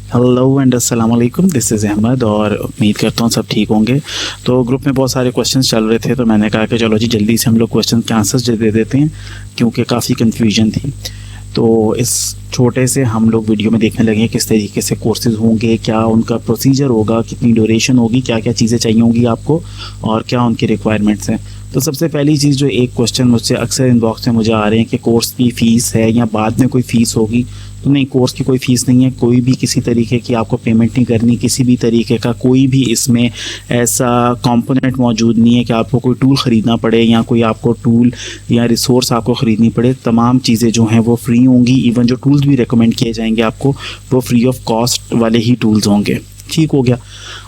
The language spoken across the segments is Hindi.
हेलो एंड अस्सलाम वालेकुम, दिस इज़ अहमद और उम्मीद करता हूँ सब ठीक होंगे। तो ग्रुप में बहुत सारे क्वेश्चंस चल रहे थे, तो मैंने कहा कि चलो जी जल्दी से हम लोग क्वेश्चन के आंसर्स दे देते हैं, क्योंकि काफ़ी कन्फ्यूजन थी। तो इस छोटे से हम लोग वीडियो में देखने लगे किस तरीके से कोर्सेज होंगे, क्या उनका प्रोसीजर होगा, कितनी ड्यूरेशन होगी, क्या क्या चीज़ें चाहिए होंगी आपको और क्या उनकी रिक्वायरमेंट्स हैं। तो सबसे पहली चीज़ जो एक क्वेश्चन मुझसे अक्सर इनबॉक्स में मुझे आ रहे हैं कि कोर्स की फ़ीस है या बाद में कोई फ़ीस होगी। तो नहीं, कोर्स की कोई फ़ीस नहीं है, कोई भी किसी तरीके की आपको पेमेंट नहीं करनी, किसी भी तरीके का कोई भी इसमें ऐसा कंपोनेंट मौजूद नहीं है कि आपको कोई टूल ख़रीदना पड़े या कोई आपको टूल या रिसोर्स आपको ख़रीदनी पड़े। तमाम चीज़ें जो हैं वो फ्री होंगी। इवन जो टूल्स भी रिकमेंड किए जाएंगे आपको वो फ्री ऑफ कॉस्ट वाले ही टूल्स होंगे। ठीक हो गया।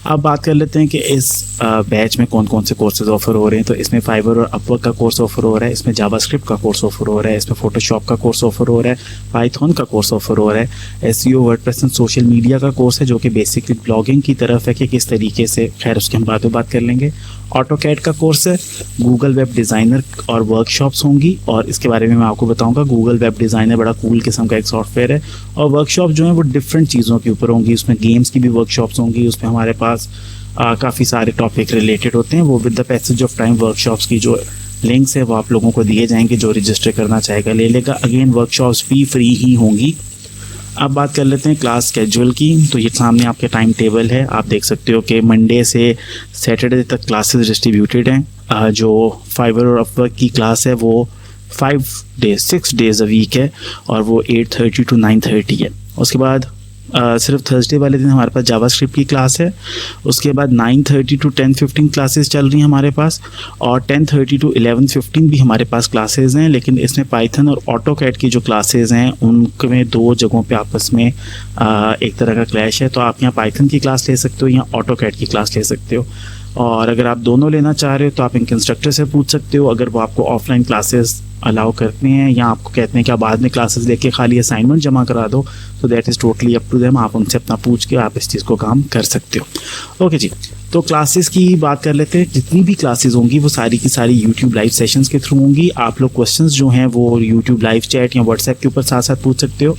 अब बात कर लेते हैं कि इस बैच में कौन कौन से कोर्सेज ऑफर हो रहे हैं। तो इसमें फाइवर और अपवर्क का कोर्स ऑफर हो रहा है, इसमें जावास्क्रिप्ट का कोर्स ऑफर हो रहा है, इसमें फोटोशॉप का कोर्स ऑफर हो रहा है, पाइथन का कोर्स ऑफर हो रहा है, SEO, WordPress and social media का कोर्स है जो कि बेसिकली ब्लॉगिंग की तरफ है कि किस तरीके से, खैर उसके हम बाद में बात कर लेंगे। ऑटोकैड का कोर्स है, गूगल वेब डिज़ाइनर और वर्कशॉप्स होंगी और इसके बारे में मैं आपको बताऊंगा। गूगल वेब डिज़ाइनर बड़ा कूल किस्म का एक सॉफ्टवेयर है और वर्कशॉप जो है वो डिफरेंट चीज़ों के ऊपर होंगी। उसमें गेम्स की भी वर्कशॉप्स होंगी, उसमें हमारे पास काफ़ी सारे टॉपिक रिलेटेड होते हैं। वो with the passage of time workshops की जो लिंक्स है वो आप लोगों को दिए जाएंगे, जो रजिस्टर करना चाहेगा ले लेगा। अगेन वर्कशॉप्स भी फ्री ही होंगी। अब बात कर लेते हैं क्लास स्केड्यूल की। तो ये सामने आपके टाइम टेबल है, आप देख सकते हो कि मंडे से सैटरडे तक क्लासेस डिस्ट्रीब्यूटेड हैं। जो फाइवर और अपवर्क की क्लास है वो 6 डेज़ अ वीक है और वो 8:30 to 9:30 है। उसके बाद सिर्फ थर्सडे वाले दिन हमारे पास जावास्क्रिप्ट की क्लास है। उसके बाद 9:30 to 10:15 क्लासेस चल रही हैं हमारे पास और 10:30 to 11:15 भी हमारे पास क्लासेस हैं। लेकिन इसमें पाइथन और ऑटोकैड की जो क्लासेस हैं उनमें दो जगहों पे आपस में एक तरह का क्लैश है। तो आप यहाँ पाइथन की क्लास ले सकते हो या ऑटोकैड की क्लास ले सकते हो। और अगर आप दोनों लेना चाह रहे हो तो आप इनके इंस्ट्रक्टर से पूछ सकते हो, अगर वो आपको ऑफलाइन क्लासेस अलाउ करते हैं या आपको कहते हैं कि आप बाद में क्लासेस लेके खाली असाइनमेंट जमा करा दो, तो that is totally up to them. आप उनसे अपना पूछ के आप इस चीज़ को काम कर सकते हो। ओके जी, तो क्लासेस की बात कर लेते हैं। जितनी भी क्लासेस होंगी वो सारी की सारी यूट्यूब लाइव सेशंस के थ्रू होंगी। आप लोग क्वेश्चंस जो हैं वो यूट्यूब लाइव चैट या व्हाट्सएप के ऊपर साथ साथ पूछ सकते हो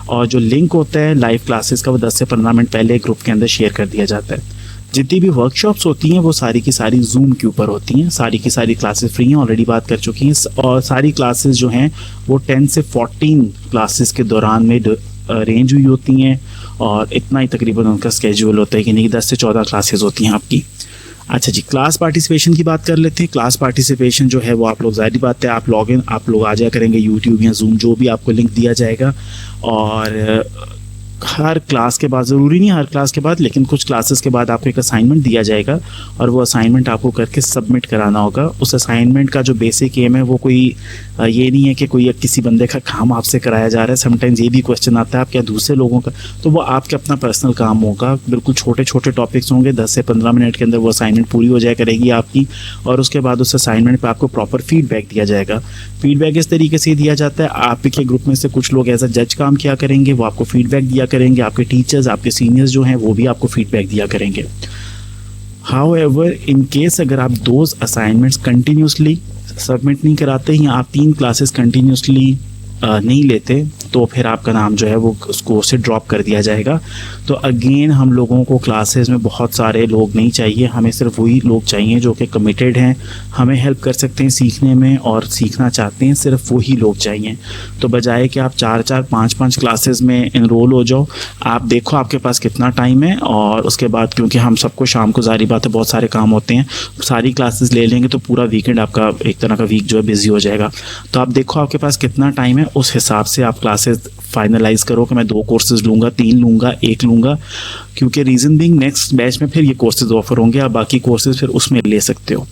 और जो लिंक होता है लाइव क्लासेस का वो 10 से 15 मिनट पहले ग्रुप के अंदर शेयर कर दिया जाता है। जितनी भी वर्कशॉप्स होती हैं वो सारी की सारी जूम के ऊपर होती हैं। सारी की सारी क्लासेस फ्री हैं, ऑलरेडी बात कर चुकी हैं। और सारी क्लासेस जो हैं वो 10 से 14 क्लासेस के दौरान में रेंज हुई होती हैं और इतना ही तकरीबन उनका स्केड्यूल होता है कि नहीं 10 से 14 क्लासेस होती हैं आपकी। अच्छा जी, क्लास पार्टिसिपेशन की बात कर लेते हैं। क्लास पार्टिसिपेशन जो है वो आप लोग, ज़ाहिर बात है, आप लोग आ जाया करेंगे यूट्यूब या जूम, जो भी आपको लिंक दिया जाएगा। और हर क्लास के बाद, ज़रूरी नहीं हर क्लास के बाद, लेकिन कुछ क्लासेस के बाद आपको एक असाइनमेंट दिया जाएगा और वो असाइनमेंट आपको करके सबमिट कराना होगा। उस असाइनमेंट का जो बेसिक एम है वो कोई ये नहीं है कि कोई किसी बंदे का काम आपसे कराया जा रहा है। समटाइम्स ये भी क्वेश्चन आता है आप क्या दूसरे लोगों का, तो वो आपका अपना पर्सनल काम होगा। बिल्कुल छोटे छोटे टॉपिक्स होंगे, 10 से 15 मिनट के अंदर वो असाइनमेंट पूरी हो जाया करेगी आपकी और उसके बाद उस असाइनमेंट पर आपको प्रॉपर फीडबैक दिया जाएगा। फीडबैक इस तरीके से दिया जाता है, आपके ग्रुप में से कुछ लोग एज अ जज काम किया करेंगे, वो आपको फीडबैक दिया करेंगे। आपके टीचर्स, आपके सीनियर्स जो हैं वो भी आपको फीडबैक दिया करेंगे। हाउएवर, इन केस अगर आप 2 असाइनमेंट्स कंटिन्यूसली सबमिट नहीं कराते या आप 3 क्लासेस कंटिन्यूसली नहीं लेते तो फिर आपका नाम जो है वो उस कोर्स से ड्रॉप कर दिया जाएगा। तो अगेन हम लोगों को क्लासेस में बहुत सारे लोग नहीं चाहिए, हमें सिर्फ वही लोग चाहिए जो कि कमिटेड हैं, हमें हेल्प कर सकते हैं सीखने में और सीखना चाहते हैं, सिर्फ वही लोग चाहिए। तो बजाय कि आप 4-4, 5-5 क्लासेस में इनरोल हो जाओ, आप देखो आपके पास कितना टाइम है और उसके बाद, क्योंकि हम सबको शाम को, ज़ाहिर बात है, बहुत सारे काम होते हैं, सारी क्लासेस ले लेंगे तो पूरा वीकेंड आपका एक तरह का वीक जो है बिजी हो जाएगा। तो आप देखो आपके पास कितना टाइम है, उस हिसाब से आप क्लासेस फाइनलाइज करो कि मैं 2 कोर्सेज लूँगा, 3 लूँगा, 1 लूँगा, क्योंकि रीज़न बिंग नेक्स्ट बैच में फिर ये कोर्सेज ऑफर होंगे, आप बाकी कोर्सेज फिर उसमें ले सकते हो।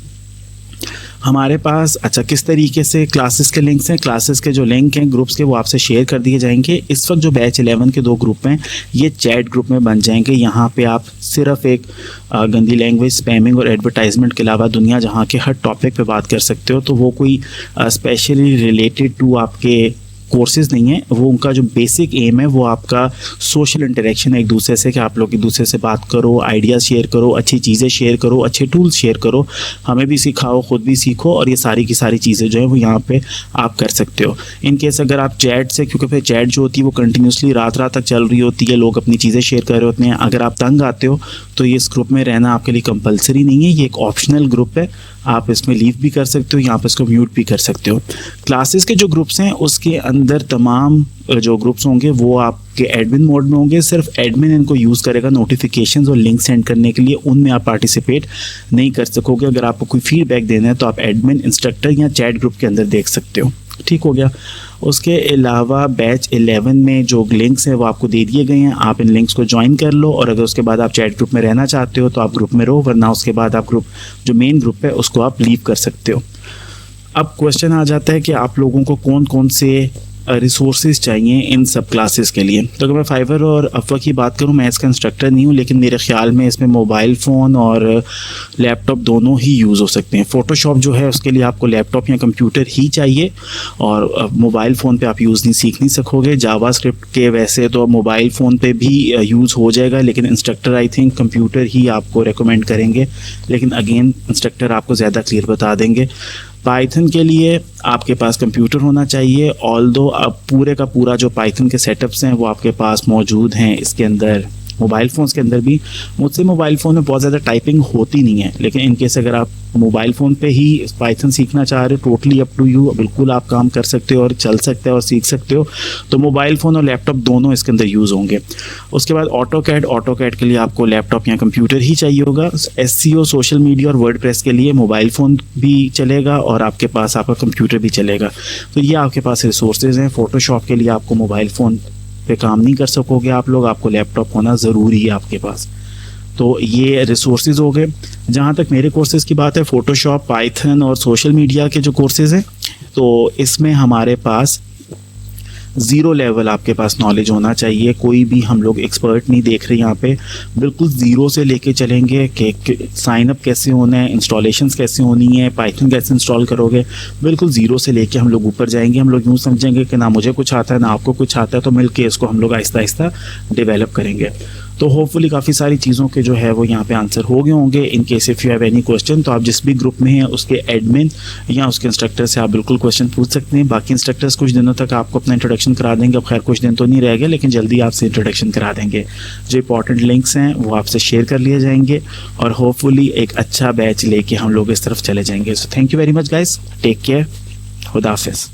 हमारे पास अच्छा किस तरीके से क्लासेस के लिंक्स हैं, क्लासेस के जो लिंक हैं ग्रुप्स के वो आपसे शेयर कर दिए जाएंगे। इस वक्त जो बैच 11 के 2 ग्रुप हैं ये चैट ग्रुप में बन जाएंगे। यहाँ पे आप सिर्फ एक गंदी लैंग्वेज, स्पैमिंग और एडवर्टाइजमेंट के अलावा दुनिया जहाँ के हर टॉपिक पे बात कर सकते हो। तो वो कोई स्पेशली रिलेटेड टू आपके कोर्सेज नहीं है, वो उनका जो बेसिक एम है वो आपका सोशल इंटरेक्शन है एक दूसरे से, कि आप लोग एक दूसरे से बात करो, आइडियाज़ शेयर करो, अच्छी चीज़ें शेयर करो, अच्छे टूल्स शेयर करो, हमें भी सिखाओ, ख़ुद भी सीखो, और ये सारी की सारी चीज़ें जो है वो यहाँ पे आप कर सकते हो। इन केस अगर आप चैट से, क्योंकि फिर चैट जो होती है वो कंटिन्यूसली रात रात तक चल रही होती है, लोग अपनी चीज़ें शेयर कर रहे होते हैं, अगर आप तंग आते हो तो ये इस ग्रुप में रहना आपके लिए कंपलसरी नहीं है, ये एक ऑप्शनल ग्रुप है, आप इसमें लीव भी कर सकते हो, यहाँ पर इसको म्यूट भी कर सकते हो। क्लासेस के जो ग्रुप्स हैं उसके अंदर तमाम जो ग्रुप्स होंगे वो आपके एडमिन मोड में होंगे, सिर्फ एडमिन इनको यूज़ करेगा नोटिफिकेशंस और लिंक सेंड करने के लिए, उनमें आप पार्टिसिपेट नहीं कर सकोगे। अगर आपको कोई फीडबैक देना है तो आप एडमिन, इंस्ट्रक्टर या चैट ग्रुप के अंदर देख सकते हो। ठीक हो गया। उसके अलावा बैच 11 में जो लिंक्स हैं वो आपको दे दिए गए हैं, आप इन लिंक्स को ज्वाइन कर लो, और अगर उसके बाद आप चैट ग्रुप में रहना चाहते हो तो आप ग्रुप में रहो, वरना उसके बाद आप ग्रुप जो मेन ग्रुप है उसको आप लीव कर सकते हो। अब क्वेश्चन आ जाता है कि आप लोगों को कौन कौन से रिसोर्सेज चाहिए इन सब क्लासेस के लिए। तो अगर मैं फाइवर और अफवा की बात करूं, मैं इसका इंस्ट्रक्टर नहीं हूं, लेकिन मेरे ख्याल में इसमें मोबाइल फ़ोन और लैपटॉप दोनों ही यूज़ हो सकते हैं। फ़ोटोशॉप जो है उसके लिए आपको लैपटॉप या कंप्यूटर ही चाहिए, और मोबाइल फ़ोन पे आप यूज़ नहीं सीख नहीं सकोगे। जावास्क्रिप्ट के वैसे तो मोबाइल फ़ोन पे भी यूज़ हो जाएगा, लेकिन इंस्ट्रक्टर आई थिंक कंप्यूटर ही आपको रेकमेंड करेंगे, लेकिन अगेन इंस्ट्रक्टर आपको ज़्यादा क्लियर बता देंगे। पाइथन के लिए आपके पास कंप्यूटर होना चाहिए, ऑल्दो अब पूरे का पूरा जो पाइथन के सेटअप्स हैं वो आपके पास मौजूद हैं इसके अंदर, मोबाइल फ़ोन्स के अंदर भी। मुझसे मोबाइल फ़ोन में बहुत ज़्यादा टाइपिंग होती नहीं है, लेकिन इन केस अगर आप मोबाइल फ़ोन पे ही पाइथन सीखना चाह रहे हो, टोटली अप टू यू, बिल्कुल आप काम कर सकते हो और चल सकते हो और सीख सकते हो। तो मोबाइल फ़ोन और लैपटॉप दोनों इसके अंदर यूज़ होंगे। उसके बाद ऑटोकैड के लिए आपको लैपटॉप या कंप्यूटर ही चाहिए होगा। SEO, सोशल मीडिया और वर्डप्रेस के लिए मोबाइल फ़ोन भी चलेगा और आपके पास आपका कंप्यूटर भी चलेगा। तो ये आपके पास रिसोर्सेज हैं। फ़ोटोशॉप के लिए आपको मोबाइल फ़ोन पे काम नहीं कर सकोगे आप लोग, आपको लैपटॉप होना ज़रूरी है आपके पास। तो ये रिसोर्सेज हो गए। जहाँ तक मेरे कोर्सेज़ की बात है, फ़ोटोशॉप, पाइथन और सोशल मीडिया के जो कोर्सेज़ हैं, तो इसमें हमारे पास ज़ीरो लेवल आपके पास नॉलेज होना चाहिए। कोई भी हम लोग एक्सपर्ट नहीं देख रहे यहाँ पे, बिल्कुल ज़ीरो से लेके चलेंगे कि साइन अप कैसे होना है, इंस्टॉलेशंस कैसे होनी है, पाइथन कैसे इंस्टॉल करोगे, बिल्कुल ज़ीरो से लेके हम लोग ऊपर जाएंगे। हम लोग यूँ समझेंगे कि ना मुझे कुछ आता है ना आपको कुछ आता है, तो मिल के इसको हम लोग आहिस्ता आहिस्ता डेवलप करेंगे। तो होपफुली काफ़ी सारी चीज़ों के जो है वो यहाँ पे आंसर हो गए होंगे। In case if you have any question, तो आप जिस भी ग्रुप में हैं उसके एडमिन या उसके इंस्ट्रक्टर से आप बिल्कुल क्वेश्चन पूछ सकते हैं। बाकी इंस्ट्रक्टर्स कुछ दिनों तक आपको अपना इंट्रोडक्शन करा देंगे। अब खैर कुछ दिन तो नहीं रह गए, लेकिन जल्दी आपसे इंट्रोडक्शन करा देंगे। जो इंपॉर्टेंट लिंक्स हैं वो आपसे शेयर कर लिए जाएंगे, और होपफुली एक अच्छा बैच लेके हम लोग इस तरफ चले जाएंगे। So thank you very much guys, take care, खुदा हाफिज़।